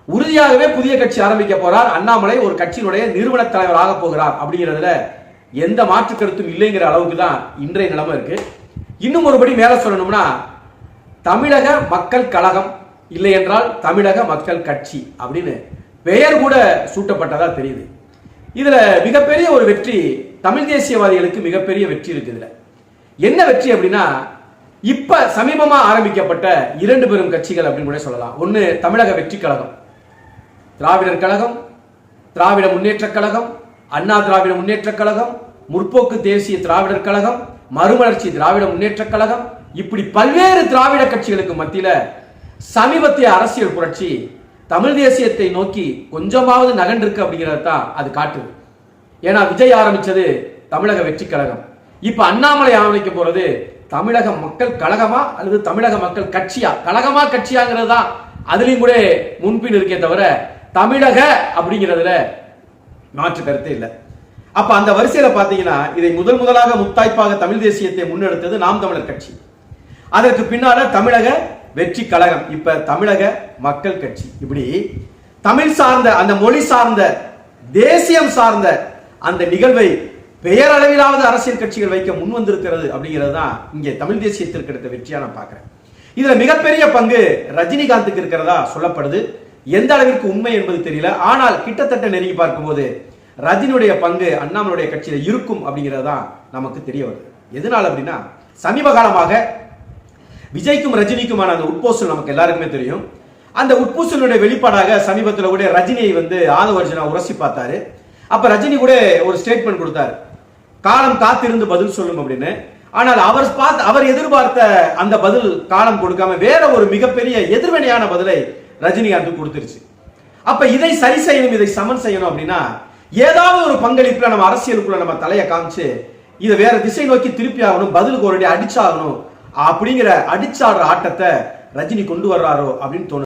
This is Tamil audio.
உறுதியாகவே புதிய கட்சி ஆரம்பிக்க போறார். அண்ணாமலை ஒரு கட்சியினுடைய நிறுவன தலைவர் ஆக போகிறார் அப்படிங்கிறதுல எந்த மாற்று கருத்தும் இல்லைங்கிற அளவுக்கு தான் இன்றைய நிலைமை இருக்கு. இன்னும் ஒருபடி மேல சொல்லணும்னா தமிழக மக்கள் கழகம் இல்லை என்றால் தமிழக மக்கள் கட்சி அப்படின்னு பெயர் கூட சூட்டப்பட்டதா தெரியுது. இதுல மிகப்பெரிய ஒரு வெற்றி தமிழ் தேசியவாதிகளுக்கு மிகப்பெரிய வெற்றி இருக்கு. இதுல என்ன வெற்றி அப்படின்னா இப்ப சமீபமா ஆரம்பிக்கப்பட்ட இரண்டு பெரும் கட்சிகள் அப்படின்னு கூட சொல்லலாம். ஒன்னு தமிழக வெற்றி கழகம், திராவிடர் கழகம், திராவிட முன்னேற்ற கழகம், அண்ணா திராவிட முன்னேற்ற கழகம், முற்போக்கு தேசிய திராவிடர் கழகம், மறுமலர்ச்சி திராவிட முன்னேற்ற கழகம், இப்படி பல்வேறு திராவிட கட்சிகளுக்கு மத்தியில சமீபத்திய அரசியல் புரட்சி தமிழ் தேசியத்தை நோக்கி கொஞ்சமாவது நகன்றிருக்கு அப்படிங்கிறத தான் அது காட்டுது. ஏன்னா விஜய் ஆரம்பிச்சது தமிழக வெற்றி கழகம், இப்ப அண்ணாமலை ஆரம்பிக்க போறது தமிழக மக்கள் கழகமா அல்லது தமிழக மக்கள் கட்சியா, கழகமா கட்சியாங்கிறது தான் அதுலயும் கூட முன்பின் இருக்கே தவிர தமிழக அப்படிங்கிறதுல மாற்று கருத்தே இல்லை. அப்ப அந்த வரிசையில பாத்தீங்கன்னா இதை முதலாக முத்தாய்ப்பாக தமிழ் தேசியத்தை முன்னெடுத்தது நாம் தமிழர் கட்சி. அதற்கு பின்னால தமிழக வெற்றி கழகம், இப்ப தமிழக மக்கள் கட்சி. இப்படி தமிழ் சார்ந்த அந்த மொழி சார்ந்த தேசியம் சார்ந்த அந்த நிகழ்வை பெயரளவிலாவது அரசியல் கட்சிகள் வைக்க முன் வந்திருக்கிறது அப்படிங்கிறது தான் இங்கே தமிழ் தேசியத்திற்கு எடுத்த வெற்றியா நான் பார்க்கிறேன். இதுல மிகப்பெரிய பங்கு ரஜினிகாந்துக்கு இருக்கிறதா சொல்லப்படுது. எந்த அளவிற்கு உண்மை என்பது தெரியல. ஆனால் கிட்டத்தட்ட நெருங்கி பார்க்கும்போது ரஜினியுடைய பங்கு அண்ணாமலையுடைய கட்சியில இருக்கும் அப்படிங்கிறது தான் நமக்கு தெரிய வருது. எதனால அப்படின்னா சமீப காலமாக விஜய்க்கும் ரஜினிக்குமான அந்த உட்பூசல் நமக்கு எல்லாருக்குமே தெரியும். அந்த உட்பூசலுடைய வெளிப்பாடாக சமீபத்தில் கூட ரஜினியை ஆதவ அர்ஜுனா உரசி பார்த்தாரு. அப்ப ரஜினி கூட ஒரு ஸ்டேட்மெண்ட் கொடுத்தாரு, காலம் காத்திருந்து பதில் சொல்லும் அப்படின்னு. ஆனால் அவர் எதிர்பார்த்த அந்த பதில் காலம் கொடுக்காம வேற ஒரு மிகப்பெரிய எதிர்வினையான பதிலை ரஜினிகாந்த் கொடுத்துருச்சு. அப்ப இதை சரி செய்யணும், இதை சமன் செய்யணும் அப்படின்னா ஏதாவது ஒரு பங்களிப்புல நம்ம அரசியலுக்குள்ள நம்ம தலையை காமிச்சு இதை வேற திசை நோக்கி திருப்பி ஆகணும், பதிலுக்கு ஒரு அடிச்சாகணும் அப்படிங்கிற அடிச்சாடுற ஆட்டத்தை ரஜினி கொண்டு வர்றாரோ அப்படின்னு தோணுது.